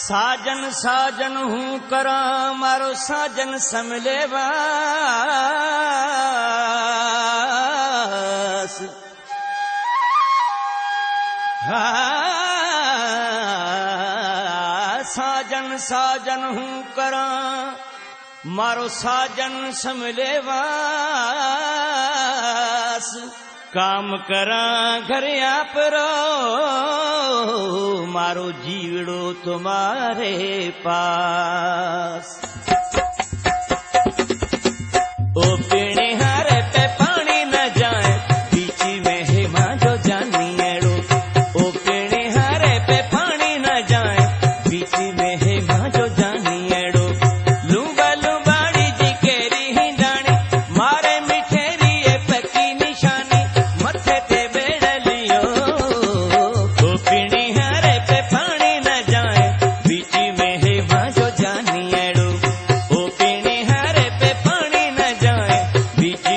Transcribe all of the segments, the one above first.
साजन साजन हूँ करा मारो साजन समलेवास। साजन साजन हूँ करा मारो साजन समलेवास। काम करा घर आप रो मारो जीवड़ो तुम्हारे पास। ओ पीने हारे पे पानी न जाए बीच में हेमा जो जानी एड़ो। ओ पीने हारे पे पानी न जाए बीच में हेमा जो जानी एड़ो। लूबा लूबाड़ी जी केरी ही डाणी मारे मिठेरी ये पकी निशानी मथे ते बेड़लियो। ओ पीने हारे पे पानी न जाए बीच में हेमा जो जानी एड़ो। ओ पीने हारे पे पानी न जाए बीच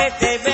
लेते